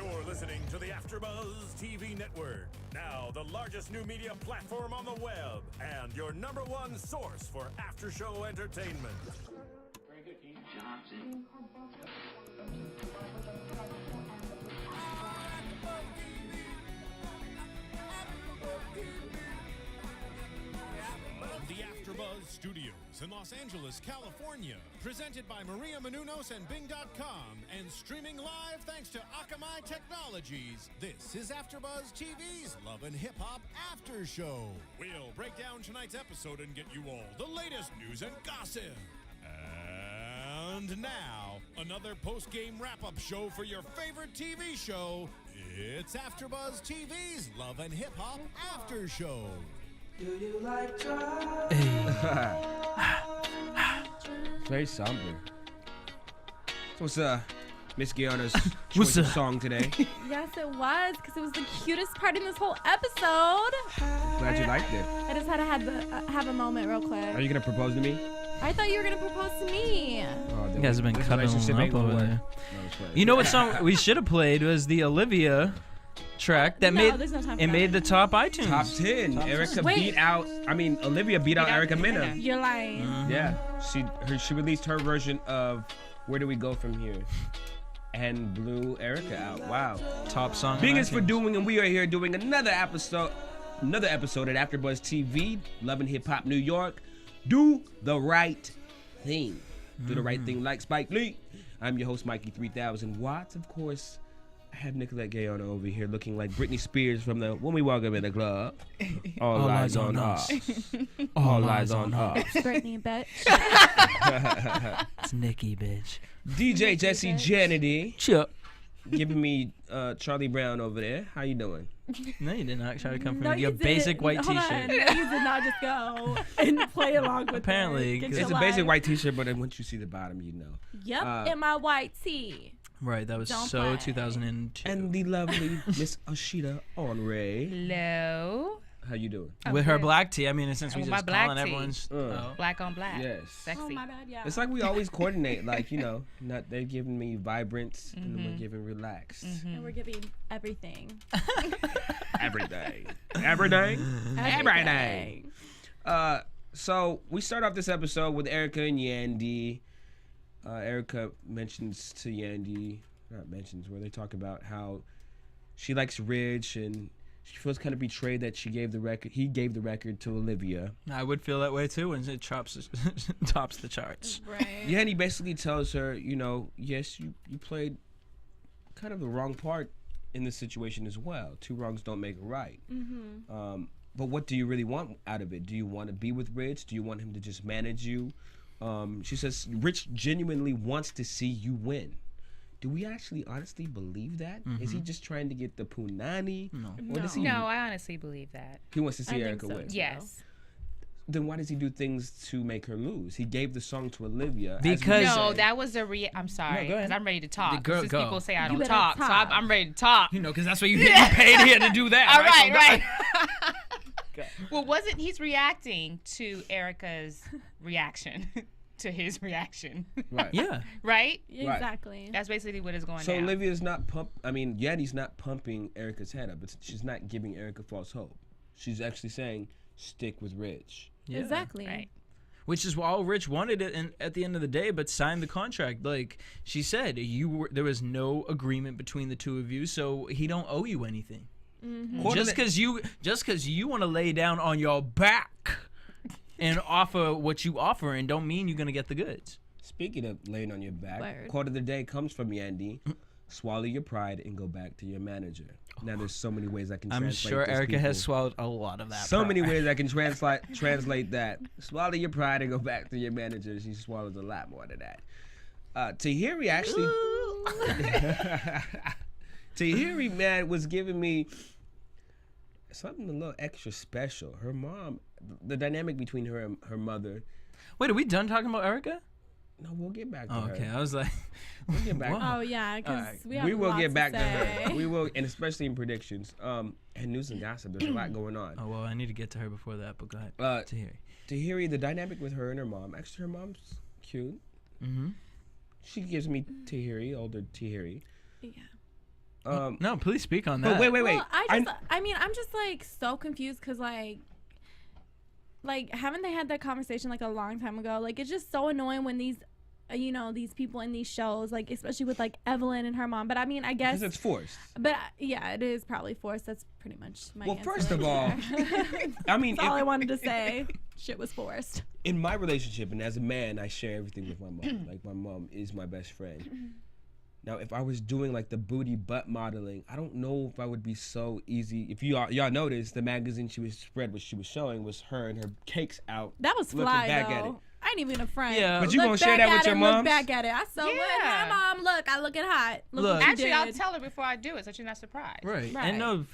You're listening to the AfterBuzz TV network, now the largest new media platform on the web, and your #1 source for after-show entertainment. Very good, Keith Johnson. The AfterBuzz Studios in Los Angeles, California, presented by Maria Menounos and Bing.com, and streaming live thanks to Akamai Technologies. This is AfterBuzz TV's Love and Hip Hop After Show. We'll break down tonight's episode and get you all the latest news and gossip. And now, another post-game wrap-up show for your favorite TV show. It's AfterBuzz TV's Love and Hip Hop After Show. Do you like drugs? Very somber. So what's Miss Gaona's What's choice of up? song today? Yes, it was, because it was the cutest part in this whole episode. Glad you liked it. I just had to have a moment real quick. Are you gonna propose to me? I thought you were going to propose to me. Oh, You guys have been this cuddling relationship up ain't gonna over work. there. No, it's fine. You know what song we should have played was the Olivia track that No, made there's no time for it that. made the top iTunes. Top 10. Erica Wait. beat out. Olivia beat out Erica Mena. You're lying. Yeah, she released her version of "Where Do We Go From Here," and blew Erica out. Wow. Top song. on Biggest for iTunes. doing, and we are here doing another episode at AfterBuzz TV, Love and Hip Hop New York. Do the right thing. Do the right thing like Spike Lee. I'm your host, Mykee 3000 Wattz. Of course, I have Nicolette Gaona over here looking like Britney Spears from the When We Walk Up in the Club. All eyes on us. All eyes on us. Brittany, bitch. It's Nikki, bitch. DJ Jesse Janedy Chup. giving me Charlie Brown over there. How you doing? No, you did not try to come from No, your you basic didn't. white Hold on. T-shirt. No, you did not just go and play along with Apparently, it. Get it's your It's a basic life. white t-shirt, but then once you see the bottom, you know. Yep, in my white tee. Right, that was Don't so play. 2002. And the lovely Miss Ashida Onrae. Hello. How you doing? with her black tee, I mean, since we With just my black calling tee. everyone's. Oh. Black on black. Yes. Sexy. Oh, my bad, yeah. It's like we always coordinate, like, you know, not they're giving me vibrance and then we're giving relaxed. And we're giving everything. Everything. Everything? Everything. So we start off this episode with Erica and Yandy. Erica mentions to Yandy, where they talk about how she likes Rich and she feels kind of betrayed that he gave the record to Olivia. I would feel that way too when it tops the charts. Right. Yandy basically tells her, you know, yes, you played kind of the wrong part in this situation as well. Two wrongs don't make a right. But what do you really want out of it? Do you want to be with Rich? Do you want him to just manage you? She says Rich genuinely wants to see you win. Do we actually honestly believe that? Is he just trying to get the punani? No. Or does he, No, I honestly believe that. he wants to see I think Erica so, win? too. Yes. Then why does he do things to make her lose? He gave the song to Olivia. as we Because- No, say. that was a I'm sorry, go ahead. because I'm ready to talk. Girl, Since go. people say I You don't better talk, so talk. I'm ready to talk. You know, because that's what you paid here to do that. All right, So right. Well, he's reacting to Erica's reaction to his reaction, Right. Yeah. right? Exactly. That's basically what is going So down. Olivia's not Yandy's not pumping Erica's head up. She's not giving Erica false hope. She's actually saying, stick with Rich. Yeah. Exactly. Right. Which is all Rich wanted it, and at the end of the day, but signed the contract. Like she said, there was no agreement between the two of you, so he don't owe you anything. Just because you want to lay down on your back and offer what you offer, and don't mean you're gonna get the goods. Speaking of laying on your back, Word. quote of the day comes from Yandy. Swallow your pride and go back to your manager. Now there's so many ways I can I'm translate sure this, Erica has people. swallowed a lot of that. So many pride. ways I can translate that. Swallow your pride and go back to your manager. She swallows a lot more than that. Tahiry actually Tahiry, man, was giving me something a little extra special. Her mom, the dynamic between her and her mother. Wait, are we done talking about Erica? No, we'll get back to Oh, her. okay. I was like, We'll get back. Wow. Oh, yeah, because Alright. we have We will lots get back to say. her. We will, and especially in predictions, and news and gossip. There's a lot going on. oh well, I need to get to her before that. But go ahead. To hear. Tahiry, the dynamic with her and her mom. Actually, her mom's cute. Mm-hmm. She gives me Tahiry, older Tahiry. Yeah. No, please speak on that. But wait. Well, I'm just like so confused because like haven't they had that conversation like a long time ago? Like it's just so annoying when these these people in these shows, like especially with like Evelyn and her mom. But I mean, I guess because it's forced. But yeah, it is probably forced. That's pretty much my answer. Well, first right of all, there. I mean, That's all I wanted to say. Shit was forced. in my relationship, and as a man, I share everything with my mom. Like my mom is my best friend. Now, if I was doing like the booty butt modeling, I don't know if I would be so easy. If y'all noticed, the magazine she was showing was her and her cakes out. That was looking fly back though. at it. I ain't even a friend. Yeah. But you gonna share that with your mom? Look back at it. I saw look, Yeah. hey mom, look, I looking hot. Look Look. what you Actually, I'll did. tell her before I do it, so she's not surprised. Right. Right. And no,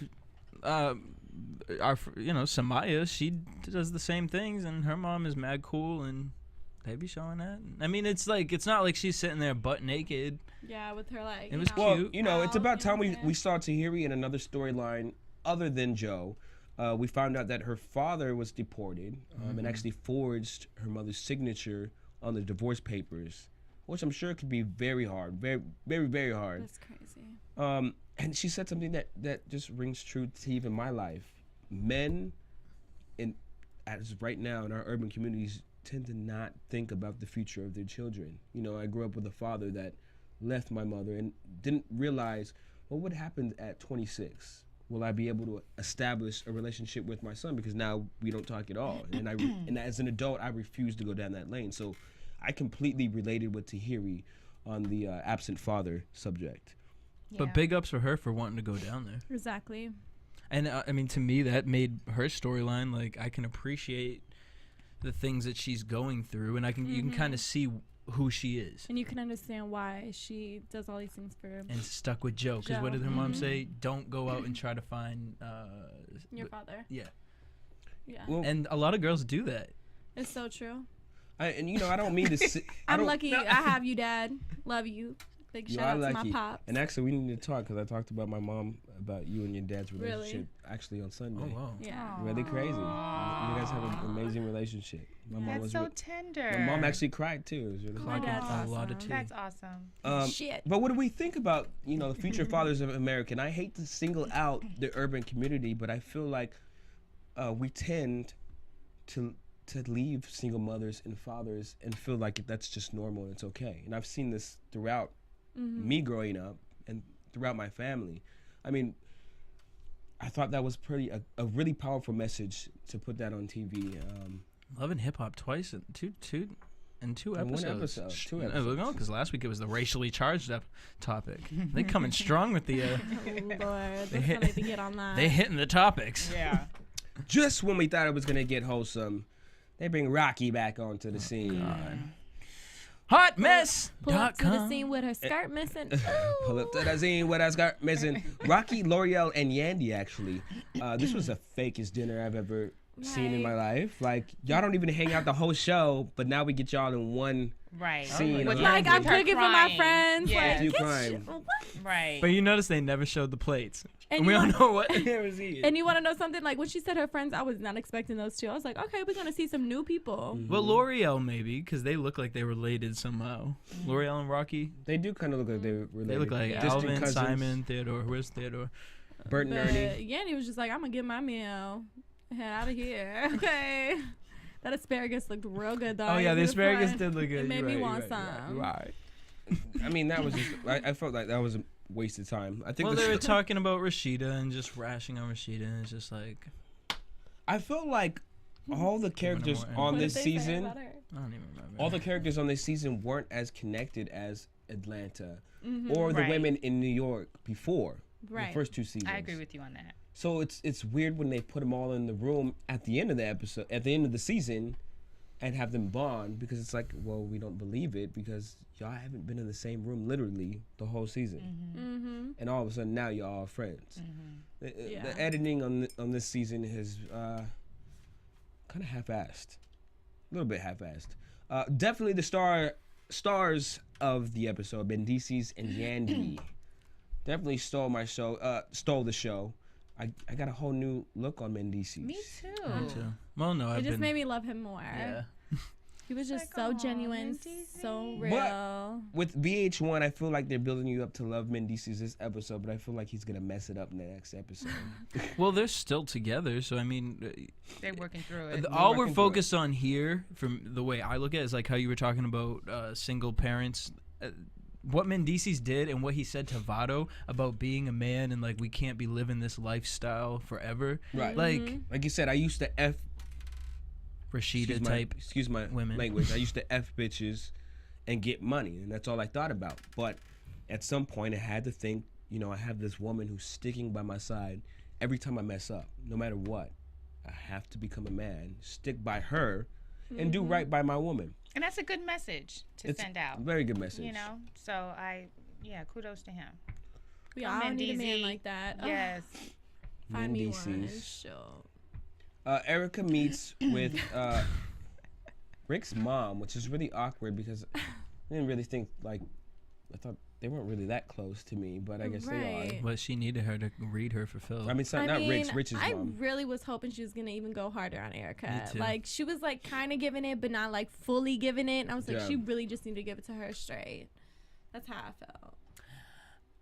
Samaya, she does the same things, and her mom is mad cool, and they be showing that. I mean, it's not like she's sitting there butt naked. Yeah, with her like. It was you know, cute. Well, it's out, about time you know we saw Tahiry in another storyline other than Joe. We found out that her father was deported and actually forged her mother's signature on the divorce papers, which I'm sure could be very hard, very, very, very hard. That's crazy. And she said something that just rings true to even my life. Men, as right now in our urban communities, tend to not think about the future of their children. You know, I grew up with a father that left my mother and didn't realize, well, what happened at 26? Will I be able to establish a relationship with my son? Because now we don't talk at all. And as an adult, I refuse to go down that lane. So I completely related with Tahiry on the absent father subject. Yeah. But big ups for her for wanting to go down there. Exactly. And I mean, to me, that made her storyline, like, I can appreciate the things that she's going through, and you can kind of see who she is. And you can understand why she does all these things for And stuck with Joe, because what did her mom say? Don't go out and try to find your father. Yeah. Yeah. Well, And a lot of girls do that. It's so true. I don't mean to. I'm lucky I have you, Dad. Love you. Big You shout are out to lucky. my pops. And actually, we need to talk because I talked about my mom about you and your dad's Really? relationship actually on Sunday. Oh, wow. Yeah. Really crazy. You guys have an amazing relationship. My mom That's was. so tender. My mom actually cried too. It was really My hard. dad's A lot of awesome. tea. That's awesome. Shit. But what do we think about the future fathers of America? And I hate to single out the urban community, but I feel like we tend to leave single mothers and fathers and feel like that's just normal and it's okay. And I've seen this throughout me growing up and throughout my family. I mean, I thought that was a really powerful message to put that on TV. Love and Hip Hop twice in two one episodes. episode, two episodes. No, because last week it was the racially charged topic. They coming strong with the. Oh, Lord. That's funny to get on that. They hitting the topics. Yeah. Just when we thought it was gonna get wholesome, they bring Rocky back onto the scene. Hot mess. Pull up to the scene with her skirt missing. Pull up to the scene with us got missing. Rocky, L'Oreal, and Yandy actually. This was the fakest dinner I've ever seen in my life. Like, y'all don't even hang out the whole show, but now we get y'all in one Right. scene. With Like, her- I'm with her cooking for my crying. friends. Yeah. Like, You get crying. shit- what? Right. But you notice they never showed the plates. And And we you don't want- know what. And you want to know something? Like, when she said her friends, I was not expecting those two. I was like, okay, we're going to see some new people. Well, L'Oreal maybe, because they look like they're related somehow. L'Oreal and Rocky. They do kind of look like they were related. They look like Distant Alvin, cousins. Simon, Theodore. Where's Theodore? Bert and But Ernie. Yandy was just like, I'm going to get my meal. Head out of here. Okay. That asparagus looked real good, though. Oh, yeah, the It was asparagus fun. did look good. It made You're me right, want you're right, some. you're right. I mean, that was just. I felt like that was a waste of time. I think. Well, the they were sto- talking about Rashida and just rashing on Rashida, and it's just like, I felt like all the characters more on What this did they say season. about her? I don't even remember. All the characters on this season weren't as connected as Atlanta or the Right. women in New York before Right. the first two seasons. I agree with you on that. So it's weird when they put them all in the room at the end of the episode, at the end of the season, and have them bond, because it's like, well, we don't believe it because y'all haven't been in the same room literally the whole season, and all of a sudden now y'all are friends. Yeah. The editing on this season is kind of half-assed, a little bit half-assed. Definitely the stars of the episode, Bendices and Yandy, definitely stole the show. I got a whole new look on Mendices. Me too. Me too. Well, no, It I've just been. made me love him more. Yeah. He was just Like, so aw, genuine, Mendeecees. so real. With VH1, I feel like they're building you up to love Mendeecees this episode, but I feel like he's gonna mess it up in the next episode. Well, they're still together, so I mean, They're working through it. all we're working through focused on here, from the way I look at it, is like how you were talking about single parents. What Mendeecees did and what he said to Vado about being a man and like we can't be living this lifestyle forever. Right. Like you said, I used to F Rashida type. excuse my women. language. I used to F bitches and get money, and that's all I thought about. But at some point, I had to think, you know, I have this woman who's sticking by my side every time I mess up, no matter what. I have to become a man, stick by her, and do right by my woman. And that's a good message to It's send out. Very good message. You know? So kudos to him. We all need a man Mendeecees. like that. Ugh, Yes. find me one. Mendeecees. Sure. Erica meets with Rick's mom, which is really awkward because I didn't really think, like, I thought they weren't really that close to me, but I guess they Right. But she needed her to read her for Phil. are. I mean, sorry, not Rick's, Rich's I mom. really was hoping she was gonna even go harder on Erica. Me too. Like she was like kind of giving it, but not like fully giving it. And I was like, Yeah. she really just needed to give it to her straight. That's how I felt.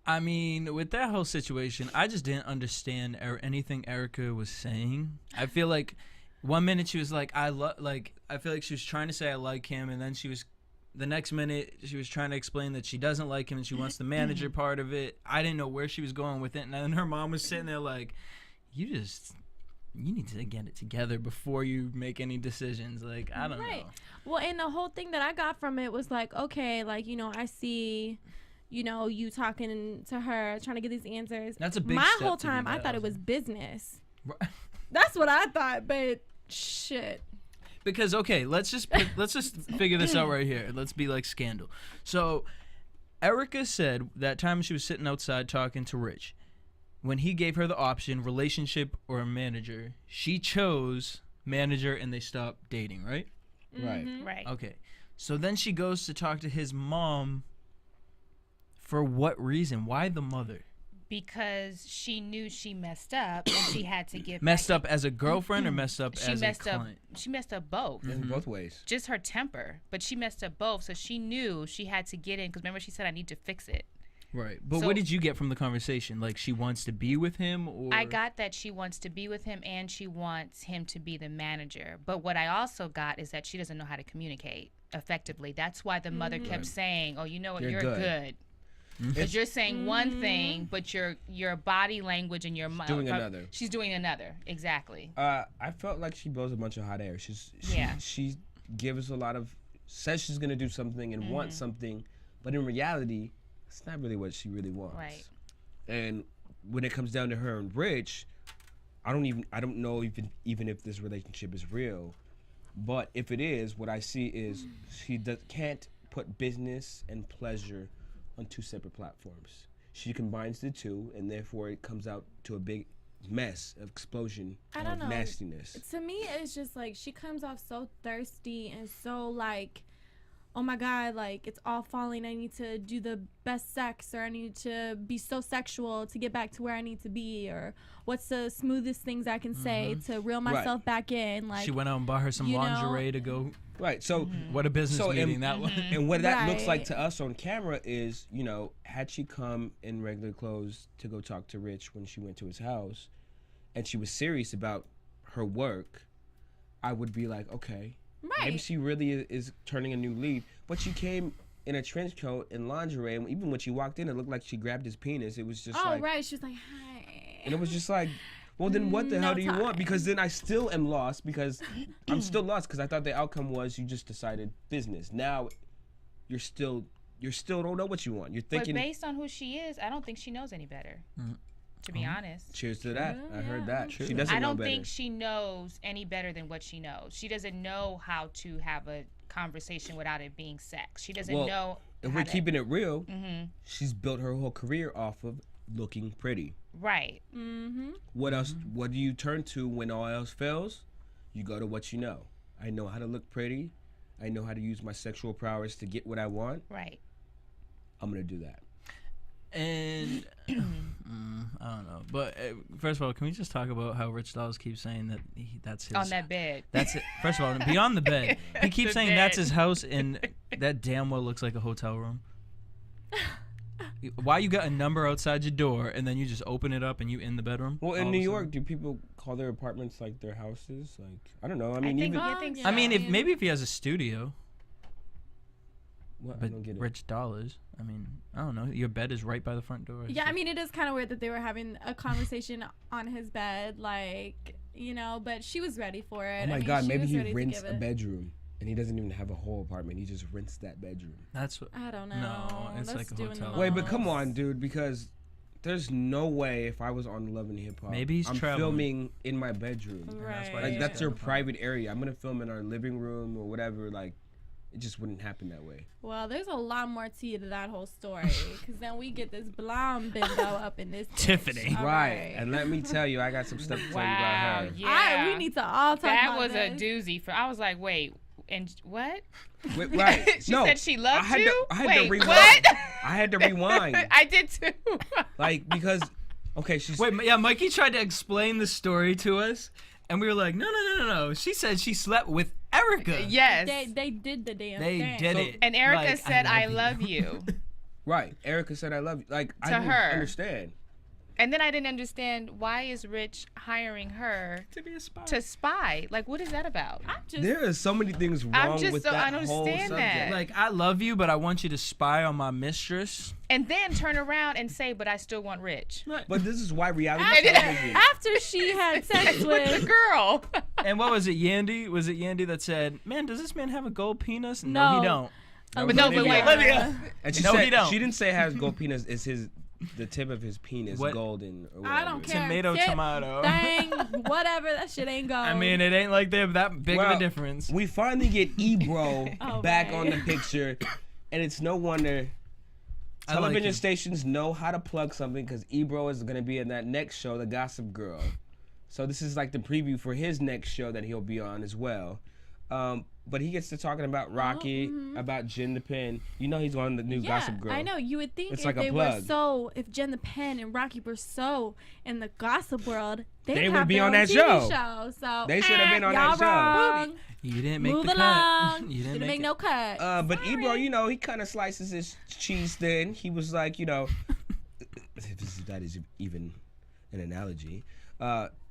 I mean, with that whole situation, I just didn't understand anything Erica was saying. I feel like one minute she was like, I feel like she was trying to say I like him, and then the next minute she was trying to explain that she doesn't like him and she wants the manager part of it. I didn't know where she was going with it, and then her mom was sitting there like, you need to get it together before you make any decisions. Like, I don't know. Well, and the whole thing that I got from it was like, okay, like, you know, I see, you know, you talking to her, trying to get these answers. That's a big My step whole to do time, I that, thought I it was think. business. Right. That's what I thought, but shit. Because let's just figure this out right here. Let's be like Scandal. So Erica said that time she was sitting outside talking to Rich, when he gave her the option, relationship or a manager, she chose manager and they stopped dating, right? Right. Right. Okay. So then she goes to talk to his mom. For what reason? Why the mother? Because she knew she messed up and she had to get Messed back. up as a girlfriend or messed up She as messed a up. client? She messed up both. In both ways. Just her temper, but she messed up both. So she knew she had to get in. Because remember, she said, "I need to fix it." Right. But So- what did you get from the conversation? Like she wants to be with him, or I got that she wants to be with him and she wants him to be the manager. But what I also got is that she doesn't know how to communicate effectively. That's why the mother kept saying, "Oh, you know what? You're You're good." good." Because you're saying one thing, but your body language and your mind. doing another. She's doing another. Exactly. I felt like she blows a bunch of hot air. She gives a lot of, says she's gonna do something and wants something, but in reality, it's not really what she really wants. Right. And when it comes down to her and Rich, I don't know even if this relationship is real, but if it is, what I see is she can't put business and pleasure on two separate platforms. She combines the two, and therefore it comes out to a big mess of explosion I don't of know. nastiness. To me, it's just like she comes off so thirsty and so like, oh my God, like it's all falling. I need to do the best sex, or I need to be so sexual to get back to where I need to be, or what's the smoothest things I can say to reel myself back in. Like she went out and bought her some you know, lingerie to go? Right. So What a business So, meeting that was. and what that looks like Right. to us on camera is, you know, had she come in regular clothes to go talk to Rich when she went to his house, and she was serious about her work, I would be like, okay, maybe Right. she really is turning a new leaf. But she came in a trench coat and lingerie, and even when she walked in, it looked like she grabbed his penis. It was just oh like, right, she was like, hi. and it was just like, well, then what the hell No do you want? time. Because then I still am lost, because I'm still lost, because I thought the outcome was you just decided business. Now you're still don't know what you want. You're But thinking, based on who she is, I don't think she knows any better. To be honest. cheers to that. I heard that. True. She doesn't I know don't better. think she knows any better than what she knows. She doesn't know how to have a conversation without it being sex. She doesn't Well, know. if how we're to- keeping it real, she's built her whole career off of looking pretty. Right. What else? What do you turn to when all else fails? You go to what you know. I know how to look pretty. I know how to use my sexual prowess to get what I want. Right. I'm gonna do that. And I don't know. But first of all, can we just talk about how Rich Dollaz keeps saying that that's his On that bed. That's it. First of all, beyond the bed, he keeps The saying bed. that's his house, and that damn well looks like a hotel room. Why you got a number outside your door and then you just open it up and you in the bedroom? Well, in all New of a York, sudden? do people call their apartments like their houses? Like, I don't know. I I mean, think, even you think Yeah. so. I mean, if he has a studio, what? I but don't get it. rich dollars. I mean, I don't know. Your bed is right by the front door. Yeah, I mean, it is kind of weird that they were having a conversation on his bed, like, you know, but she was ready for it. Oh my I mean, God, she maybe was he ready to rents give a it. bedroom and he doesn't even have a whole apartment. He just rents that bedroom. That's what. I don't know. No, it's That's like a doing hotel. the Wait, but come most. on, dude, because there's no way if I was on Love and Hip Hop, Maybe he's I'm traveling. filming in my bedroom. that's why Right. Like, that's your Yeah. private area. I'm going to film in our living room or whatever. Like, it just wouldn't happen that way. Well, there's a lot more tea to that whole story, because then we get this blonde bimbo up in this bitch. Tiffany. All Right. And let me tell you, I got some stuff to tell you Wow. about her. Yeah. All right, we need to all talk That about was a this. doozy. I was like, wait, and what? Wait, right. She no, said she loved I had you? To, I had Wait, to rewind. what? I had to rewind. I did too. Like, because, okay, she's. Wait, yeah, Mikey tried to explain the story to us, and we were like, no. She said she slept with Erica. Yes. They did the damn They thing. did So- it. And Erica like, said, I love you. Right. Erica said, I love you. Like, I To didn't her. understand. And then I didn't understand, why is Rich hiring her To be a spy. to spy? Like, what is that about? I'm just, There is so many things wrong just with so- that I don't whole understand subject. that. Like, I love you, but I want you to spy on my mistress. And then turn around and say, but I still want Rich. But this is why reality after, television. after she had sex With the with girl. And what was it, Yandy? Was it Yandy that said, man, does this man have a gold penis? No. He don't. That But was no, but Olivia. wait, Olivia. And she No, said he don't. she didn't say it has gold penis. It's the tip of his penis What? golden. Or I whatever. don't care. Tomato, Tip, tomato. Thing, whatever, that shit ain't gold. I mean, it ain't like they're that big of Well, a difference. We finally get Ebro Oh, back right. on the picture, and it's no wonder I like television him. stations know how to plug something because Ebro is going to be in that next show, The Gossip Girl. So this is like the preview for his next show that he'll be on as well. But he gets to talking about Rocky, about Jen the Pen. You know he's on the new yeah, Gossip Girl. I know. You would think It's if like a they were plug. so, if Jen the Pen and Rocky were so in the gossip world, they'd They have would be their on own that TV show. So They should have been on y'all that show. wrong. You didn't make Move the along. cut. You Didn't didn't make it. no cut. But Ebro, you know, he kind of slices his cheese thin. He was like, you know, if that is even an analogy.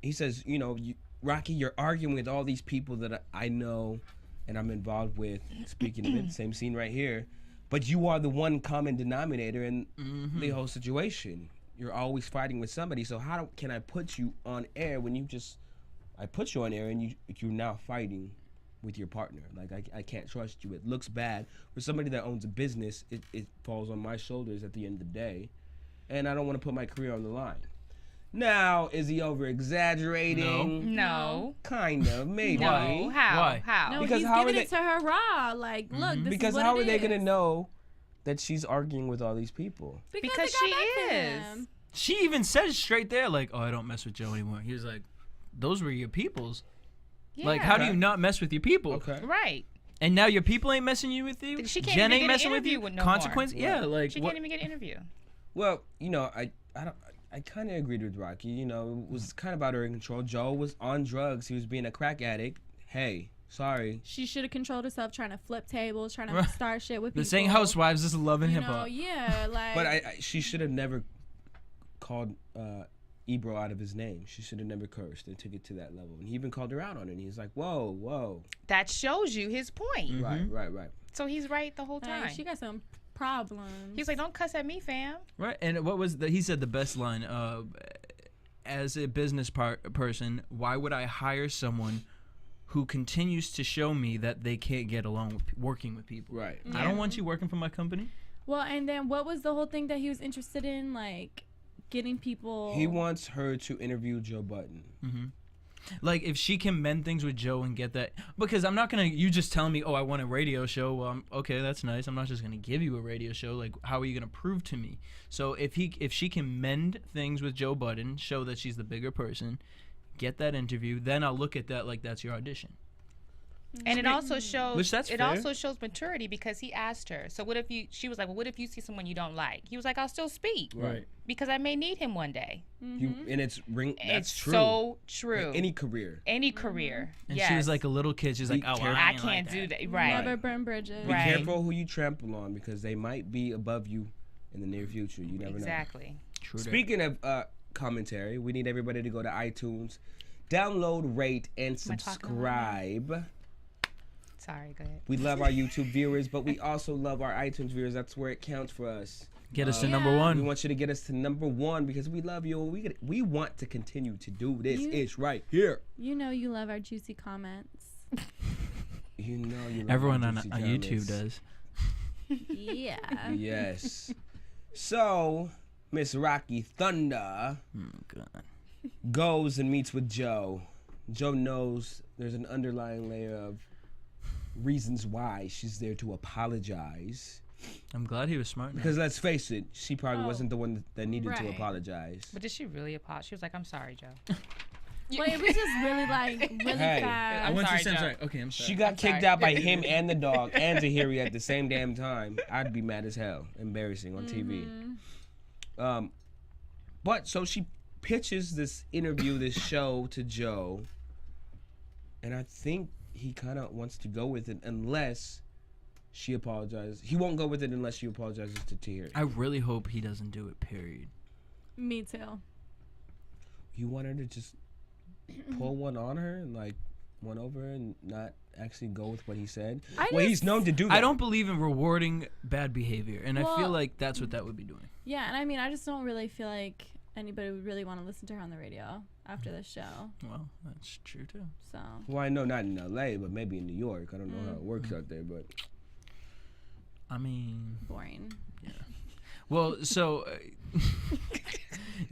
He says, you know, Rocky, you're arguing with all these people that I know and I'm involved with. Speaking of it, same scene right here. But you are the one common denominator in the whole situation. You're always fighting with somebody. So how can I put you on air when I put you on air and you're now fighting with your partner? Like, I can't trust you. It looks bad. For somebody that owns a business, it falls on my shoulders at the end of the day. And I don't want to put my career on the line. Now, is he over-exaggerating? No. Kind of, maybe. No. How? Why? How? no, because he's how are giving they- it to her raw. Like, look, this Because is what how it are they going to is. know that she's arguing with all these people? Because it got she back to is. him. She even said straight there, like, oh, I don't mess with Joe anymore. He was like, those were your peoples. Like, how do Okay. you not mess with your people? Okay. Right. And now your people ain't messing with you? She can't Jen even ain't get an messing with interview you? with no more. Consequence? Yeah, like, She what? can't even get an interview. Well, you know, I kind of agreed with Rocky. You know, it was kind of out of her control. Joe was on drugs. He was being a crack addict. Hey, sorry. She should have controlled herself, trying to flip tables, trying to start shit with people. This ain't Housewives, this is Love and You Hip know, Hop. yeah, like. But she should have never called Ebro out of his name. She should have never cursed and took it to that level. And he even called her out on it. And he's like, whoa, whoa. That shows you his point. Right. So he's right the whole Like, time. she got some problems. He's like, don't cuss at me, fam. Right, and what was he said the best line, as a business person, why would I hire someone who continues to show me that they can't get along with working with people? Right. I don't want you working for my company. Well, and then what was the whole thing that he was interested in? Like, getting people. He wants her to interview Joe Budden. Like, if she can mend things with Joe and get that, because I'm not gonna, you just telling me, oh, I want a radio show. Well, okay, that's nice. I'm not just gonna give you a radio show. Like, how are you gonna prove to me? So if she can mend things with Joe Budden, show that she's the bigger person, get that interview, then I'll look at that like that's your audition. And it also shows Which that's it fair. also shows maturity because he asked her. So what if she was like, well, what if you see someone you don't like? He was like, I'll still speak. Right. Because I may need him one day. And that's It's true. so true. Like any career. Any career. And yes. she was like a little kid. She's like, Be oh, careful. I ain't can't like do that. that. Right. Never burn bridges. Be Right. careful who you trample on because they might be above you in the near future. You never know. Exactly. True that. Speaking of commentary, we need everybody to go to iTunes, download, rate, and Am I talking about subscribe. Sorry, go ahead. We love our YouTube viewers, but we also love our iTunes viewers. That's where it counts for us. Get us to number Yeah. We one. want you to get us to number one because we love you. We want to continue to do this You- ish right here. You know you love our juicy comments. You know you love Everyone our on juicy YouTube comments. does. Yeah. Yes. So, Miss Rocky Thunder Oh, God. goes and meets with Joe. Joe knows there's an underlying layer of reasons why she's there to apologize. I'm glad he was smart enough. Because let's face it, she probably Oh, wasn't the one that needed to right. apologize. But did she really apologize? She was like, I'm sorry, Joe. But it was just really really Hey. fast. I'm sorry, Joe. Okay, I'm sorry. She got I'm kicked sorry. out by him and the dog and Tahiry at the same damn time. I'd be mad as hell. Embarrassing on TV. But so she pitches this interview, this show to Joe. And I think he kind of wants to go with it unless she apologizes. He won't go with it unless she apologizes to Tahiry. I really hope he doesn't do it, period. Me too. You want her to just pull one on her and like one over her and not actually go with what he said? Well, he's just- known to do that. I don't believe in rewarding bad behavior, and I feel Well- like that's what that would be doing. Yeah, and I mean, I just don't really feel like anybody would really want to listen to her on the radio after this show. Well, that's true, too. So Well, I know not in LA, but maybe in New York. I don't know how it works out there, but I mean, boring. well, so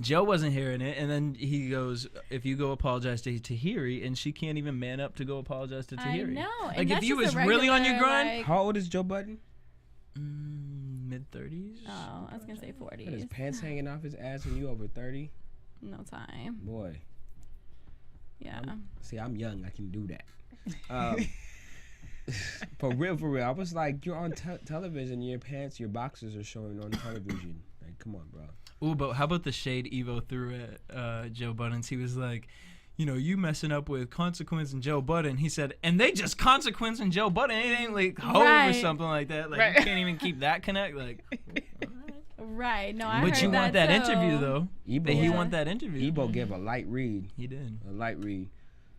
Joe wasn't hearing it, and then he goes, if you go apologize to Tahiry, and she can't even man up to go apologize to I Tahiry. know. Like, and if that's you just was a really on your regular, grind, like- how old is Joe Budden? mid-30s? oh, I was gonna say Got his 40s. pants hanging off his ass and you over 30? No time. Boy. Yeah. See, I'm young. I can do that. For real. I was like, you're on television. Your pants, your boxers are showing on television. Like, come on, bro. Ooh, but how about the shade Evo threw at Joe Budden? He was like, you know, you messing up with Consequence and Joe Budden. He said, and they just Consequence and Joe Budden. It ain't like Hove or Right. something like that. Like, Right. you can't even keep that connect. Like, Right. No, I but heard you want that too. interview, though. Ebo, He Yeah. want that interview. Ebo gave a light read. He did. A light read.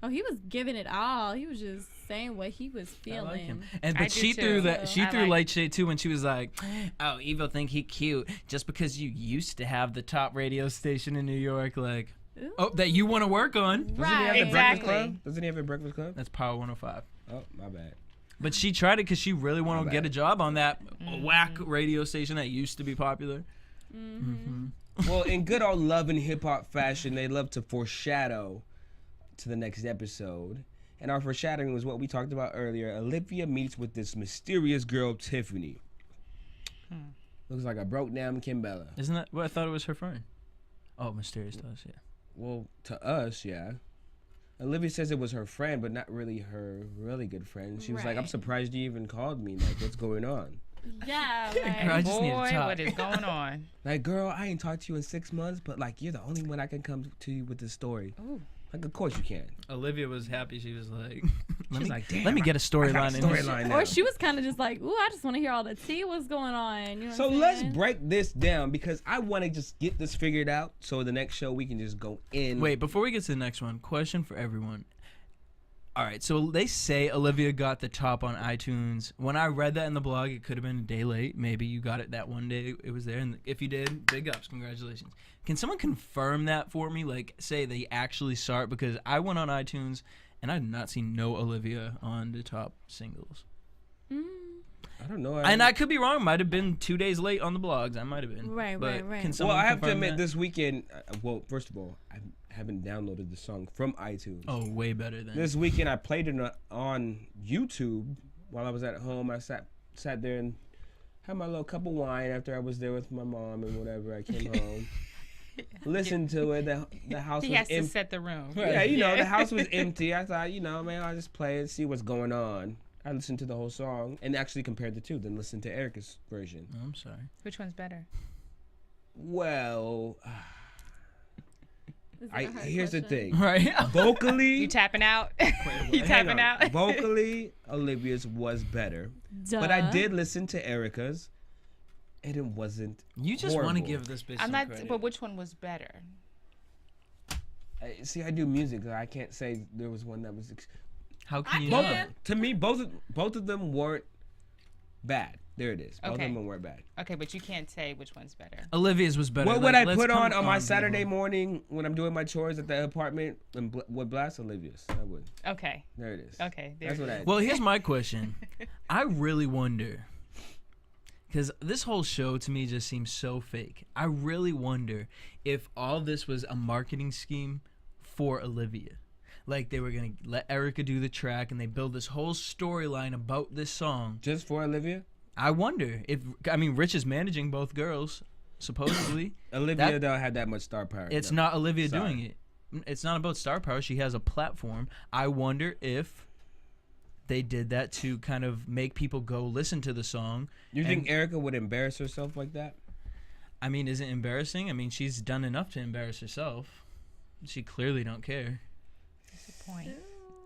Oh, he was giving it all. He was just saying what he was I feeling. like him. And I but do she threw too. that. She I threw like- light shade too when she was like, "Oh, Evo think he cute just because you used to have the top radio station in New York, like, Ooh. oh, that you want to work on." Doesn't he Right. have the Breakfast Exactly. Club? Doesn't he have a Breakfast Club? That's Power 105. Oh, my bad. But she tried it because she really wanted My to get bad. a job on that whack radio station that used to be popular. Well, in good old love and hip hop fashion, they love to foreshadow to the next episode. And our foreshadowing was what we talked about earlier. Olivia meets with this mysterious girl, Tiffany. Looks like a broke down Kimbella. Isn't that? Well, I thought it was her friend. Oh, mysterious to us, yeah. Well, to us, yeah. Olivia says it was her friend, but not really her really good friend. She was like, I'm Right. surprised you even called me. Like, what's going on? Yeah. Girl, I Like, just need to Boy, talk. what is going on? Like, girl, I ain't talked to you in 6 months, but like, you're the only one I can come to you with this story. Ooh. Like, of course you can. Olivia was happy. She was like, She's like, damn. let me get a I got storyline a in here. storyline now. or she was kind of just like, ooh, I just want to hear all the tea. What's going on? You know what So I'm let's saying? break this down because I want to just get this figured out so the next show we can just go in. Wait, before we get to the next one, question for everyone. All right, so they say Olivia got the top on iTunes. When I read that in the blog, it could have been a day late. Maybe you got it that one day it was there. And if you did, big ups. Congratulations. Can someone confirm that for me? Like, say they actually saw it? Because I went on iTunes, and I did not see no Olivia on the top singles. I don't know. And I could be wrong. Might have been 2 days late on the blogs. I might have been. Right, But right. Can Well, someone I have to confirm admit, that? this weekend, well, first of all, I haven't downloaded the song from iTunes. Oh, way better than. This weekend, I played it on YouTube while I was at home. I sat there and had my little cup of wine after I was there with my mom and whatever. I came home. listened to it. The house He was has to empty. set the room. Yeah, the house was empty. I thought, man, I'll just play it, see what's going on. I listened to the whole song and actually compared the two, then listened to Erica's version. Oh, I'm sorry. Which one's better? Well, Is that a hard here's the question? thing. Right. Vocally, You tapping out? You hang tapping on. out? Vocally, Olivia's was better. Duh. But I did listen to Erica's, and it wasn't You just want to horrible. give this bitch I'm some not. credit. But which one was better? See, I do music. So I can't say there was one that was. How can you can. not? To me, both of them weren't bad. There it is. Both Okay. of them weren't bad. Okay, but you can't say which one's better. Olivia's was better. What would Like, I let's put come on my people. Saturday morning when I'm doing my chores at the apartment and would blast Olivia's? I would. Okay. There it is. Okay. There That's it what is. I. Well, here's my question. I really wonder, because this whole show to me just seems so fake. I really wonder if all this was a marketing scheme for Olivia. Like they were going to let Erica do the track and they build this whole storyline about this song. Just for Olivia. I wonder if, Rich is managing both girls, supposedly. Olivia don't have that much star power. It's no. not Olivia Sorry. doing it. It's not about star power. She has a platform. I wonder if they did that to kind of make people go listen to the song. You think And- Erica would embarrass herself like that? Is it embarrassing? She's done enough to embarrass herself. She clearly don't care. That's a point.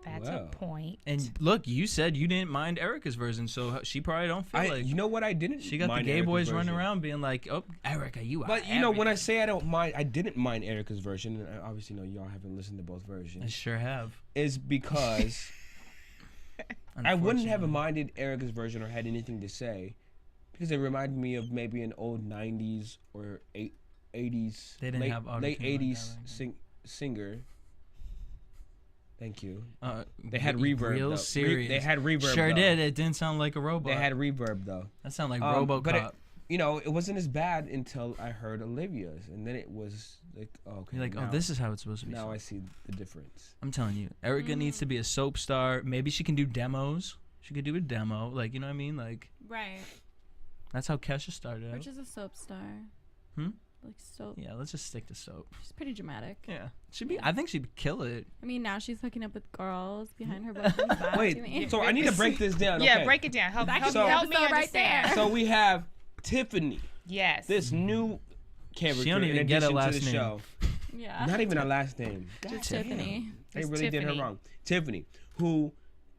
That's Wow. a point. And look, you said you didn't mind Erica's version, so she probably don't feel like You know what? I didn't. she got the mind gay Erica's boys running version. around being like, "Oh, Erica, you are." But when I say I don't mind, I didn't mind Erica's version, and I obviously know y'all haven't listened to both I versions. sure have. Is because I wouldn't have Unfortunately. minded Erica's version or had anything to say, because it reminded me of maybe an old '90s or '80s, They didn't have late auto-tune like '80s that back singer. Thank you. then. They had reverb. Real though. serious. They had reverb. Sure though. did. It didn't sound like a robot. They had reverb though. That sounded like But RoboCop. it wasn't as bad until I heard Olivia's, and then it was like, oh, okay. You're like, now, "Oh, this is how it's supposed to be." Now sung." I see the difference. I'm telling you, Erica needs to be a soap star. Maybe she can do demos. She could do a demo, like, you know what I mean? Like, Right. that's how Kesha started out. Rich is a soap star. Hmm? Like soap. Yeah, let's just stick to soap. She's pretty dramatic. Yeah, I think she'd kill it. Now she's hooking up with girls behind her boyfriend's back. Wait, so I need to break this down. Yeah, okay. break it down. Help, That help, could be help me episode right understand. there. So we have Tiffany, Yes. this new character She don't in even get a addition last to the name. show. Yeah. Not even a last name. Just God Tiffany. damn. They It's really did her Tiffany. wrong. Tiffany, who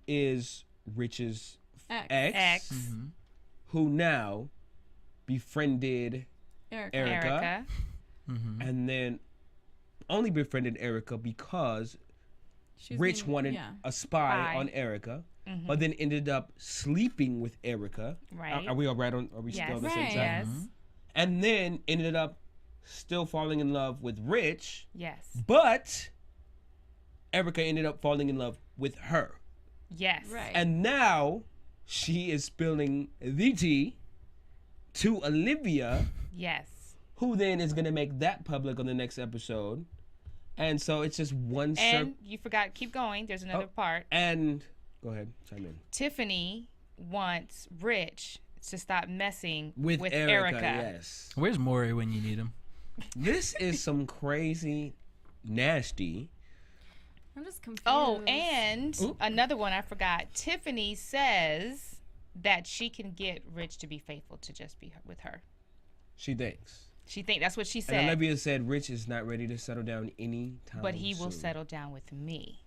is Rich's ex, Mm-hmm. who now befriended Erica. Erica. Mm-hmm. and then only befriended Erica because She's Rich being- wanted yeah. a spy Spy. on Erica, Mhm. but then ended up sleeping with Erica. Right. Are we all right on? Are we Yes. still on the same Right. side? Yes. And then ended up still falling in love with Rich, Yes. but Erica ended up falling in love with her. Yes. Right. And now she is spilling the tea to Olivia, Yes. who then is going to make that public on the next episode. And so it's just one And you forgot. Keep going. There's another Oh. part. And go ahead, chime in. Tiffany wants Rich to stop messing With Erica, yes. Where's Maury when you need him? This is some crazy, nasty. I'm just confused. Oh, and Ooh. another one I forgot. Tiffany says that she can get Rich to be faithful to just be with her. She thinks. She think that's what she And said. Olivia said Rich is not ready to settle down anytime But he will soon. settle down with me.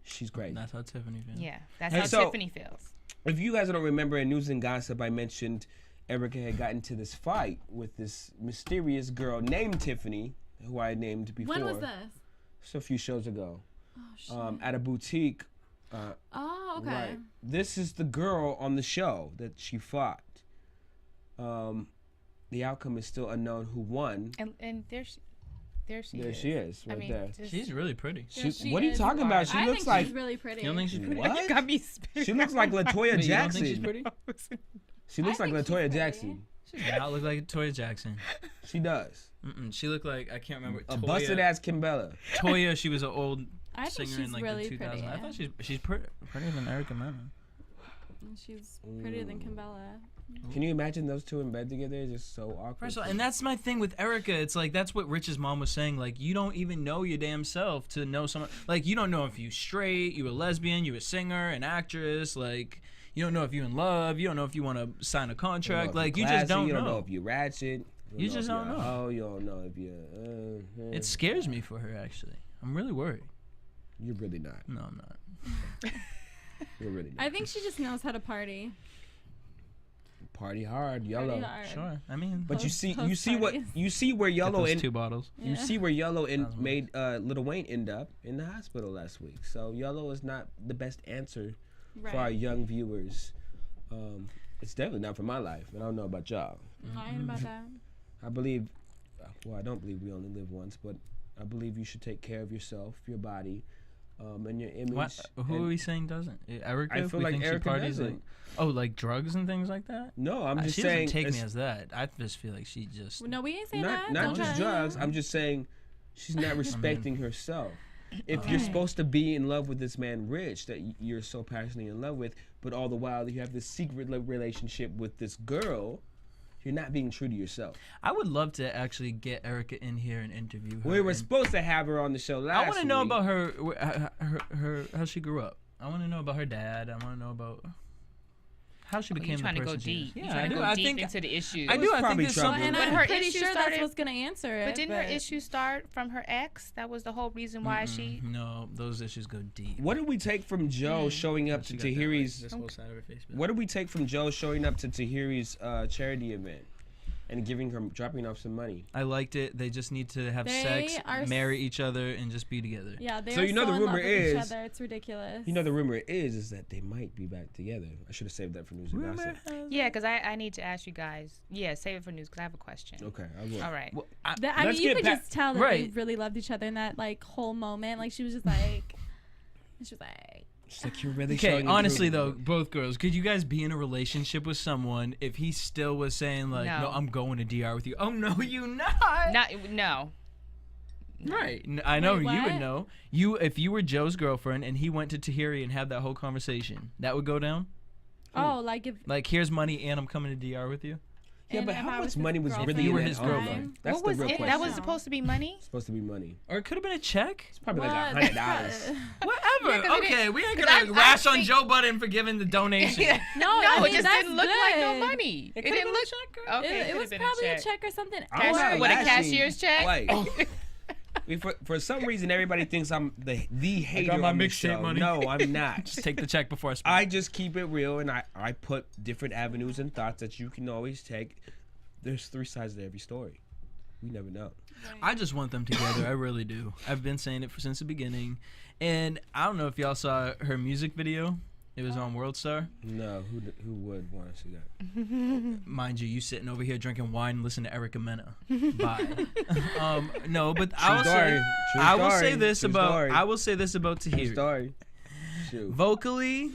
She's great. That's how Tiffany feels. Yeah, that's Hey, how so- Tiffany feels. If you guys don't remember in News and Gossip, I mentioned Erica had gotten into this fight with this mysterious girl named Tiffany, who I named before. when was this? Just a few shows ago. Oh, shit. At a boutique. Oh, okay. Right. This is the girl on the show that she fought. The outcome is still unknown who won. And there she There is. she is, right I mean, there. just- She's really pretty. Yeah, she What are you is. talking about? She I looks think like she's really pretty. You don't think she's pretty? What? You got me spit. She looks like Latoya Wait, you don't Jackson. think she's pretty? She looks I like think she's Latoya pretty. Jackson. She does not look like Toya Jackson. She does. She looked like, I can't remember. A busted ass Kimbella. Toya, she was an old I think singer in she's like really the 2000s. pretty. I thought she's prettier than Erica Mena. And she's prettier than Kimbella. Can you imagine those two in bed together? It's just so awkward. First of all, and that's my thing with Erica. It's like that's what Rich's mom was saying. Like you don't even know your damn self to know someone. Like you don't know if you straight, you a lesbian, you a singer, an actress. Like you don't know if you in love. You don't know if you want to sign a contract. Like you just don't know. You don't know if you ratchet. You just don't know. Oh, you don't know if you. It scares me for her. Actually, I'm really worried. You're really not. No, I'm not. You're really not. I think she just knows how to party. Party hard, yellow. Party hard. Sure. I mean, But Post you see where yellow those in 2 bottles. you see where yellow made Lil Wayne end up in the hospital last week. So yellow is not the best answer for our young viewers. It's definitely not for my life, and I don't know about y'all. I ain't about that. I believe, well, I don't believe we only live once, but I believe you should take care of yourself, your body, and your image. What? Who are we saying doesn't? Erica? I feel We like think she Erica parties doesn't. like drugs and things like that? No, I'm just she saying. doesn't take me as that. I just feel like she just. No, we ain't saying not that. not Don't just try. drugs. I'm just saying she's not respecting herself. If you're supposed to be in love with this man, Rich, that you're so passionately in love with, but all the while you have this secret relationship with this girl, you're not being true to yourself. I would love to actually get Erica in here and interview her. We were supposed to have her on the show last I want to know week. about her how she grew up. I want to know about her dad. I want to know about how she became You're trying the to go person she is. deep. Yeah, You're trying I to do. go I deep think into the issues. I do. I probably think there's trouble. something. And But I'm her pretty issue sure started- that's what's gonna answer it. But didn't her issue start from her ex? That was the whole reason why she. No, those issues go deep. What did we take from Joe showing up to She got that, Tahiry's? this whole side of her face. What did we take from Joe showing up to Tahiry's charity event and dropping off some money? I liked it. They just need to have They sex, are marry each other, and just be together. Yeah, they So are you know so the in love rumor with each is- other. It's ridiculous. You know, the rumor is that they might be back together. I should have saved that for news and gossip. Yeah, because I need to ask you guys. Yeah, save it for news because I have a question. Okay, I will. All right. Well, I Let's mean, you get could back- just tell that Right. they really loved each other in that like whole moment. Like she was just like, she was like, It's like you're really okay, showing honestly though, improvement. both girls, could you guys be in a relationship with someone if he still was saying like, No. no, I'm going to DR with you? Oh no, you not. No. Right. I know Wait, you would what? know. If you were Joe's girlfriend and he went to Tahiry and had that whole conversation, that would go down? oh, like if Like, here's money and I'm coming to DR with you? Yeah, and but if how I much was money his was girlfriend really you in were that his envelope? girlfriend. That's What the was real it? question. That was supposed to be money? It's supposed to be money. Or it could have been a check? It's probably what? like $100. Whatever. 'cause it Okay, didn't- we ain't 'cause gonna I rash on think- Joe Budden for giving the donation. no, No, I it mean, just that's didn't look like no good. money. It didn't look. Okay, It could've was been probably a check. or something. I'm not With a lashing. cashier's check? Like, for some reason, everybody thinks I'm the hater my on this mixtape show. money. No, I'm not. Just take the check before I speak. I just keep it real, and I put different avenues and thoughts that you can always take. There's 3 sides to every story. We never know. I just want them together. I really do. I've been saying it since the beginning. And I don't know if y'all saw her music video. It was on World Star. No, who would want to see that? Mind you sitting over here drinking wine and listening to Erica Mena. Bye. No, but I will say, True I will story. say this True about story. I will say this about True Tahiry. story. Shoot. Vocally,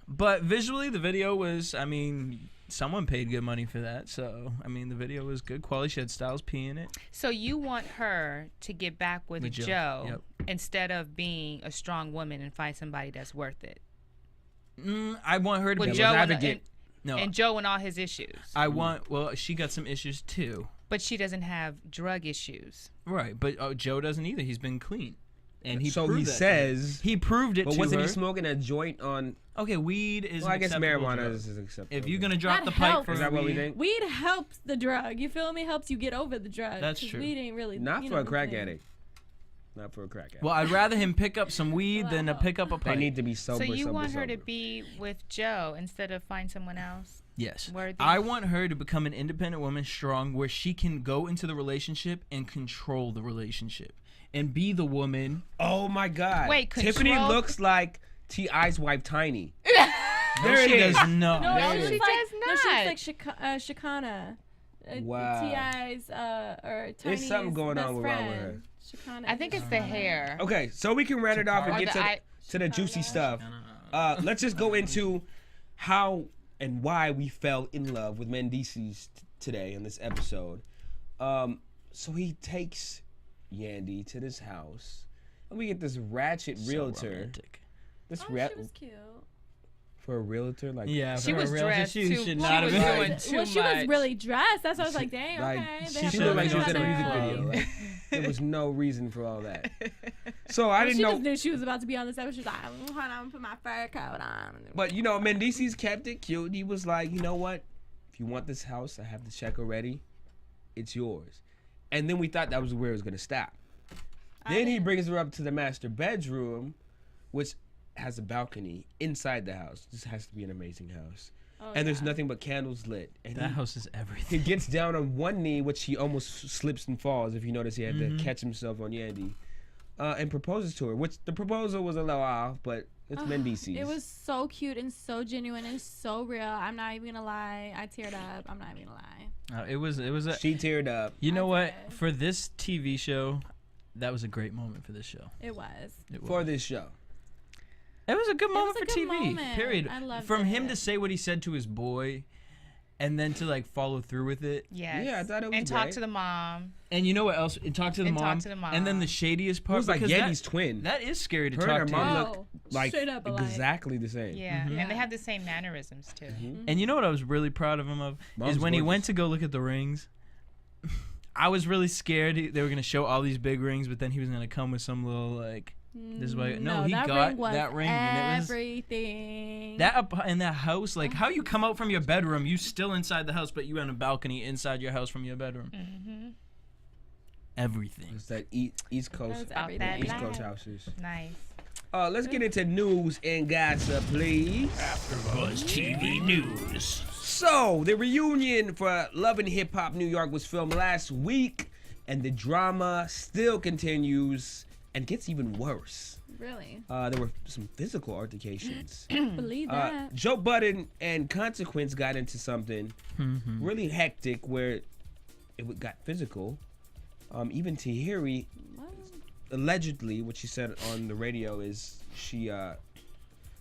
but visually the video was, I mean, someone paid good money for that. So, I mean, the video was good quality. She had Styles P in it. So you want her to get back with With Joe. Joe Yep. instead of being a strong woman and find somebody that's worth it. I want her to With be Joe no. and Joe and all his issues. Well, she got some issues too. But she doesn't have drug issues. Right, but Joe doesn't either. He's been clean. And he So proved he that to says. her. He proved it But to wasn't her. he smoking a joint on? Okay, weed is Well, I an guess acceptable marijuana drug. is acceptable. If you're going to drop That the pipe helps. for Is that what we weed- think? Weed helps the drug. You feel me? Helps you get over the drug. That's 'cause true. Weed ain't really Not you for know a crack the thing. addict. Not for a crack addict. Well, I'd rather him pick up some weed than to pick up a They pipe. need to be sober. So you sober, want her to sober. be with Joe instead of find someone else? Yes. Worthy? I want her to become an independent woman, strong, where she can go into the relationship and control the relationship. And be the woman. Oh my God! Wait, Tiffany control- looks like T.I.'s wife, Tiny. No, There she it is. does not. No, There she it looks is. like, does no, she looks not. like Shakana. Wow. T.I.'s or Tiny's something going on best wrong with her. friend. Shakana. I think it's the hair. Okay, so we can round it off and Or get the to the juicy stuff. Let's just go into how and why we fell in love with Mendices today in this episode. So he takes Yandy to this house, and we get this ratchet realtor. Romantic. This Oh, she was cute. For a realtor, like Yeah, She for a was realtor, dressed she too- should she not have was been doing doing. too Well, she was much. really dressed. That's why I was like, dang, like, okay. They she have looked like she was in a clothes music on video. there. Like, there was no reason for all that. So I Well, didn't she know. just knew she was about to be on the set. She was like, hold on, I'm gonna put my fur coat on. But you know, Mendices kept it cute. He was like, you know what? If you want this house, I have the check already. It's yours. And then we thought that was where it was gonna stop. Then he brings her up to the master bedroom, which has a balcony inside the house. This has to be an amazing house. Oh, And there's yeah. nothing but candles lit. And That he, house is he everything. gets down on one knee, which he almost slips and falls. If you notice, he had Mm-hmm. to catch himself on Yandy. And proposes to her, which the proposal was a little off, but it's Mendices. It was so cute and so genuine and so real. I'm not even gonna lie. I teared up. I'm not even gonna lie. It was a. She teared up. You know I what? did. For this TV show, that was a great moment for this show. It was. It For was. this show. It was a good moment was a for good TV. moment. Period. I loved From him it. to say what he said to his boy, and then to like follow through with it. Yes. Yeah, I thought it was And talk great. to the mom. And you know what else? Talk to the And mom. talk to the mom. And then the shadiest It part was like because Yandy's twin. that is scary to Her and her talk to. mom Oh, look like straight up alike. exactly the same. Yeah. Mhm. And they have the same mannerisms too. And you know what I was really proud of him of Mom's is when he went gorgeous. to go look at the rings. I was really scared they were gonna show all these big rings, but then he was gonna come with some little like this way. No, he that got ring was that ring, and it was everything. that up in that house. Like how you come out from your bedroom, you still inside the house, but you on a balcony inside your house from your bedroom. Mm-hmm. Everything. It's that East Coast, That was everything. East Coast life. houses. Nice. Let's get into news and gossip, please. AfterBuzz TV News. So, the reunion for Love and Hip Hop New York was filmed last week, and the drama still continues and gets even worse. Really? There were some physical altercations. Believe that. Joe Budden and Consequence got into something Mm-hmm. really hectic where it got physical. Even Tahiry, What? allegedly, what she said on the radio is she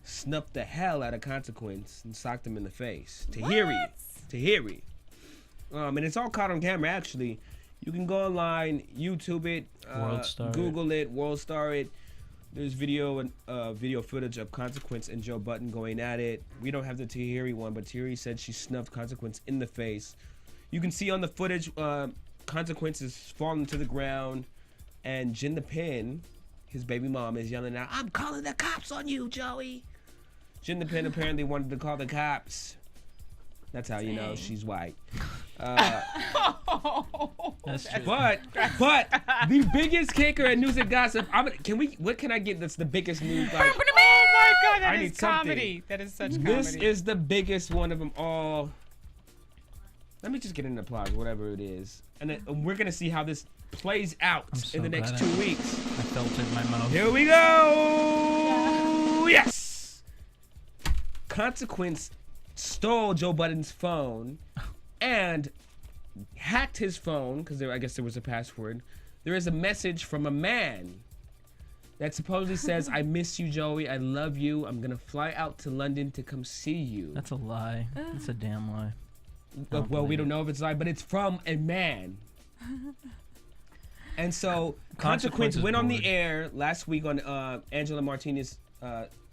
snuffed the hell out of Consequence and socked him in the face. Tahiry. And it's all caught on camera, actually. You can go online, YouTube it, World Star Google it, World Star it. There's video footage of Consequence and Joe Budden going at it. We don't have the Tahiry one, but Tahiry said she snuffed Consequence in the face. You can see on the footage, Consequence is falling to the ground, and Jin the Pin, his baby mom, is yelling out, "I'm calling the cops on you, Joey." Jin the Pin apparently wanted to call the cops. That's how you know she's white. That's true. But the biggest kicker in news and gossip. What can I get? That's the biggest news. Like, Oh my God, I that need is something. comedy. That is such this comedy. is the biggest one of them all. Let me just get an applause, whatever it is, and then we're gonna see how this plays out I'm so in the next glad 2 weeks. I felt it in my mouth. Here we go. Yes. Consequence stole Joe Budden's phone and hacked his phone because I guess there was a password. There is a message from a man that supposedly says, "I miss you, Joey. I love you. I'm gonna fly out to London to come see you." That's a lie. That's a damn lie. Well, we believe don't know if it's right, but it's from a man. And so Consequence is went on the bored. air last week on Angela Martinez's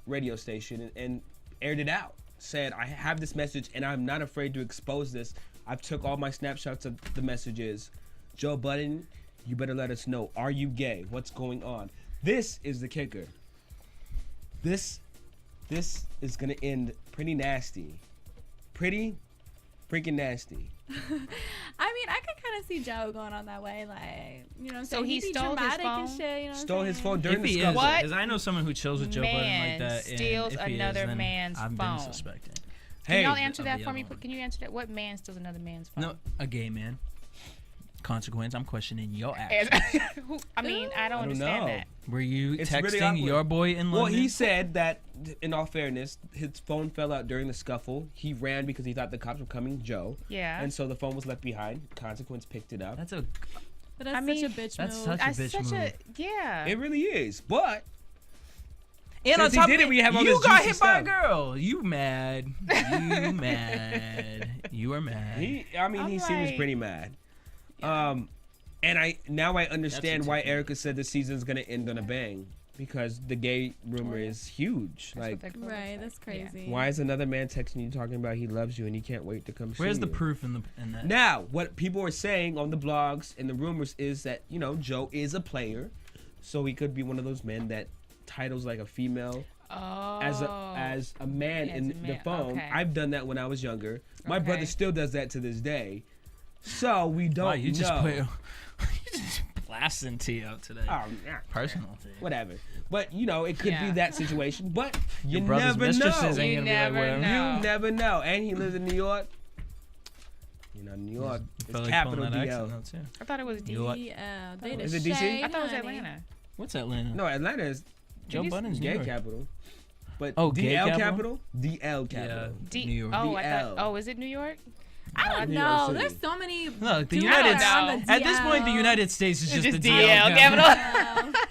radio station and aired it out. Said, "I have this message and I'm not afraid to expose this. I've took all my snapshots of the messages. Joe Budden, you better let us know. Are you gay? What's going on?" This is the kicker. This is gonna end pretty nasty. Pretty freaking nasty. I mean, I could kind of see Joe going on that way, like, you know what I'm So saying? he He'd be stole his dramatic and phone? shit, you know what I'm Stole his saying? phone during If the he is, scuffle. What because I know someone who chills with Joe Budden man like that. and steals if he another is, then man's I've phone? been suspecting. Can Hey, y'all answer of that the for other me? one. Can you answer that? What man steals another man's phone? No, a gay man. Consequence. I'm questioning your actions. I mean, I don't I don't understand know. that. Were you It's really texting awkward. your boy in London? Well, he said that, in all fairness, his phone fell out during the scuffle. He ran because he thought the cops were coming, Joe. Yeah. And so the phone was left behind. Consequence picked it up. That's a. But that's I mean, such a bitch that's move. such a That's bitch such move. a yeah. It really is. But And on Since he top did of it, we have all you this got juicy hit by a stuff. girl. You mad? You mad? You are mad. he I'm seems like- pretty mad. And I understand why insane. Erica said the season's gonna end on a bang. because the gay rumor is huge. That's what Like, they call Right, it. that's Yeah. crazy. why is another man texting you talking about he loves you and he can't wait to come see you? Where's the proof in that? Now, what people are saying on the blogs and the rumors is that, you know, Joe is a player, so he could be one of those men that titles like a female Oh. as a man As in a the man, phone. okay. I've done that when I was younger. My Okay. brother still does that to this day. So we don't Wow, you know. just put you just blasting tea out today. Oh, yeah, Personal tea. whatever. But, you know, it could Yeah. be that situation. But you Your brother's never mistresses know. ain't You gonna be like never whatever. know. You never know. And he lives in New York. You know, New York Felt is like capital pulling that DL. accent out, too. I thought it was You know what? They the Is it DC? shade, I thought it was honey. Atlanta. What's Atlanta? No, Atlanta is Joe you- Budden's New gay York. capital. But Oh, gay DL capital? capital? DL capital. New York. Oh, I DL. thought. Oh, is it New York? I don't New York know. City. There's so many. Look, the dudes United that are on the At this point, the DL. United States is just the just DL DL capital. capital.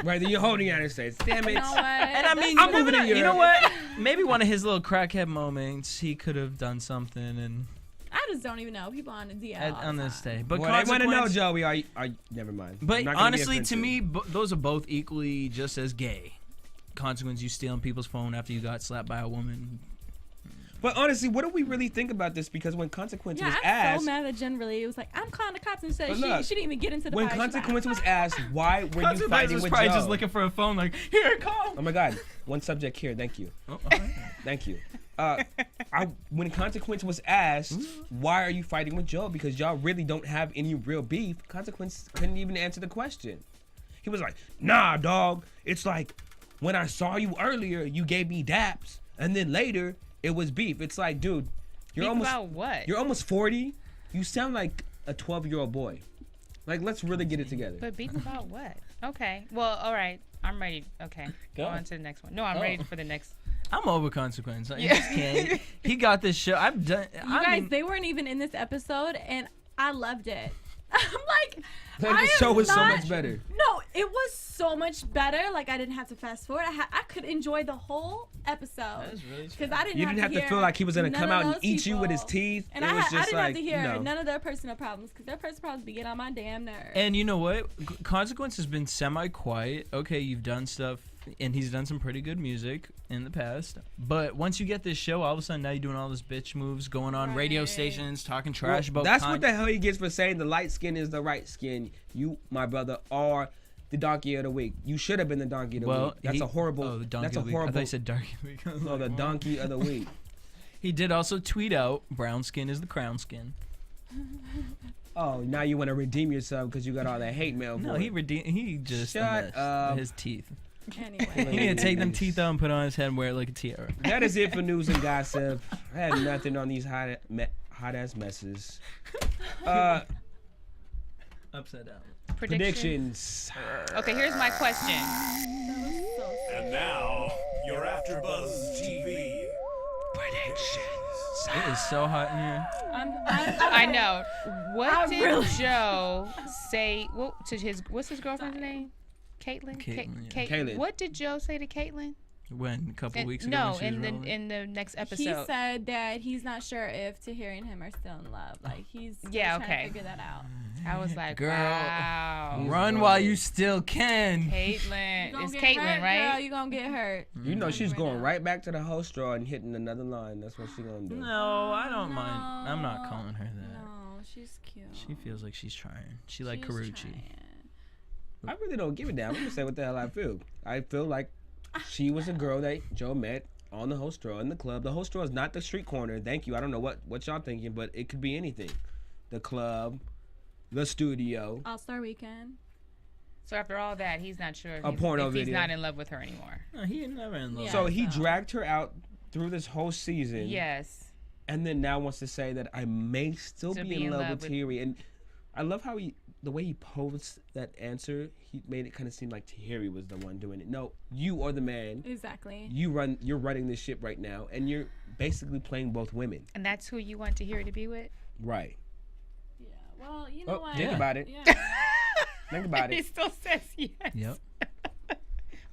Right, then you're holding United States. Damn it. You know what? And I mean, I'm you never moving to know. You know Europe. what? Maybe one of his little crackhead moments, he could have done something and I just don't even know people on the DL. all on the this time. day. But Well, they want to know, consequence- Joey. Are never mind. I'm But not gonna be honestly, to offensive. me, those are both equally just as gay. Consequence, you stealing people's phone after you got slapped by a woman. But honestly, what do we really think about this? Because when Consequence Yeah, was I'm asked, so mad that Jen really was like, I'm calling the cops and said But she look, didn't even get into the when fight. She's like, Consequence was asked, why were you Consequence fighting was with probably Joe? just looking for a phone, like, here, call. Oh my God, one subject here. Thank you. Oh, all right. Thank you. When Consequence was asked, why are you fighting with Joe? Because y'all really don't have any real beef. Consequence couldn't even answer the question. He was like, nah, dog. It's like, when I saw you earlier, you gave me daps. And then later, it was beef. It's like, dude, Beef about what? you're almost 40. You sound like a 12-year-old boy. Like, let's really get it together. But beef about what? Okay. Well, all right. I'm ready. Okay. Go on to the next one. No, I'm ready for the next. I'm over Consequence. I just can't. He got this show. I've done. You guys, they weren't even in this episode, and I loved it. I'm like, Like, I the show am was so not- much better. No, it was so much better. Like, I didn't have to fast forward. I could enjoy the whole episode because I didn't. You didn't have to hear feel like he was gonna none come of out and those eat you with his people. teeth. And It I was didn't just have like, to hear you know. none of their personal problems because their personal problems be getting on my damn nerves. And you know what? Consequence has been semi-quiet. Okay, you've done stuff, and he's done some pretty good music in the past. But once you get this show, all of a sudden now you're doing all this bitch moves, going on radio Right. stations, talking Well, trash about. that's what the hell he gets for saying the light skin is the right skin. You, my brother, are the donkey of the week. You should have been the donkey of the week. That's a horrible. Oh, the donkey that's a of the week. I horrible. thought you said darky week. I was No, like, the what? donkey of the week. He did also tweet out, "Brown skin is the crown skin." Oh, now you want to redeem yourself because you got all that hate mail. No, for he it. He just Shut messed up. his teeth. Anyway, He need to take them teeth out and put it on his head and wear it like a tiara. That is it for news and gossip. I had nothing on these hot ass messes. Upside down. Predictions. Okay, here's my question. And now, your AfterBuzz TV It is so hot in here. I know. What I did really- Joe say? What's his girlfriend's name? Caitlin. Caitlin, yeah. Caitlin. What did Joe say to Caitlin? When a couple weeks ago. No, when she was in rolling? the next he episode. said that he's not sure if Tahiry and him are still in love. Like he's still Yeah, trying okay. to figure that out. I was like, Girl, wow. Run while you still can. Caitlin. You gonna It's get Caitlin, hurt, right? Girl, you gonna get hurt. You know she's Right going now. right back to the whole straw and hitting another line. That's what she's gonna do. No, I don't mind. I'm not calling her that. No, she's cute. She feels like she's trying. She like She's Karuchi. trying. I really don't give a damn. I'm gonna say what the hell I feel. I feel like she was a girl that Joe met on the host straw in the club. The host straw is not the street corner. Thank you. I don't know what y'all thinking, but it could be anything. The club, the studio. All-Star Weekend. So after all that, he's not sure if, A porno if he's video. not in love with her anymore. No, he ain't never in love. Yeah. So he so- dragged her out through this whole season. Yes. And then now wants to say that I may still be in love with Tahiry. And I love how the way he posed that answer, he made it kind of seem like Tahiry was the one doing it. No, you are the man. Exactly. You're running this ship right now, and you're basically playing both women. And that's who you want Tahiry to be with? Right. Yeah. Well, you know Oh, what? think about it. Yeah. Think about He it. still says yes. Yep.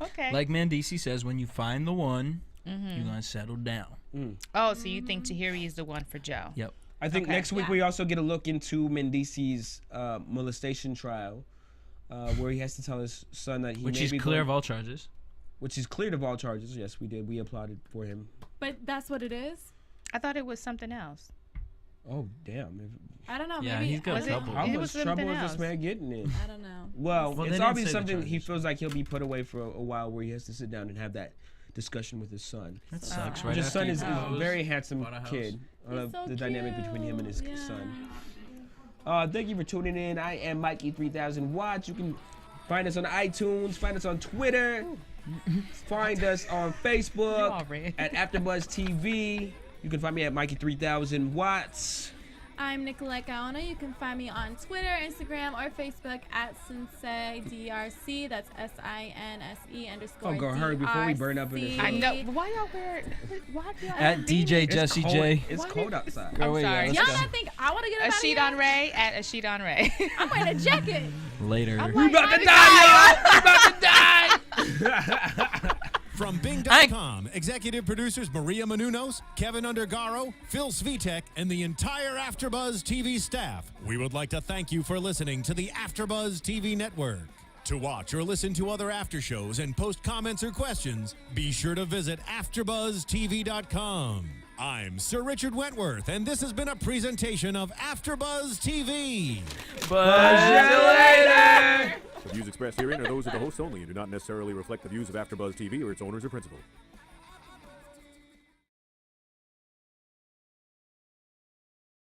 Okay. Like Mandisi says, when you find the one, you're gonna settle down. Oh, so you think Tahiry is the one for Joe? Yep. I think Okay. next week Yeah. we also get a look into Mendici's molestation trial. where he has to tell his son that he Which may is be clear going- of all charges. Which is cleared of all charges. Yes, we did. We applauded for him. But that's what it is. I thought it was something else. Oh, damn. I don't know. Yeah, maybe he's got was it- trouble. How It much was trouble something is this else. man getting in? I don't know. Well, Well, they it's didn't obviously say the something he charges. feels like he'll be put away for a while where he has to sit down and have that discussion with his son. That sucks, right? His after son you is a propose, very handsome bought a house. kid. I love He's so the dynamic between him and his cute. son. Thank you for tuning in. I am Mykee 3000 Wattz. You can find us on iTunes, find us on Twitter, find us on Facebook all red. at AfterBuzz TV. You can find me at Mykee 3000 Wattz. I'm Nicolette Gaona. You can find me on Twitter, Instagram, or Facebook at SinseDRC. That's SINSE_. Oh, go hurry before we burn up in this DRC. room. I know. But why y'all wear? Why do y'all At DJ It's Jesse cold. J. It's cold outside. Go I'm away, sorry. let's Y'all go. not think I want to get up Ashida out of here? Onrae at Ashida Onrae. I'm wearing a jacket. Later. We about to die, y'all! We about to die! From Bing.com, executive producers Maria Menounos, Kevin Undergaro, Phil Svitek, and the entire AfterBuzz TV staff, we would like to thank you for listening to the AfterBuzz TV network. To watch or listen to other after shows and post comments or questions, be sure to visit AfterBuzzTV.com. I'm Sir Richard Wentworth, and this has been a presentation of AfterBuzz TV. Buzz you later. The views expressed herein are those of the hosts only and do not necessarily reflect the views of AfterBuzz TV or its owners or principals.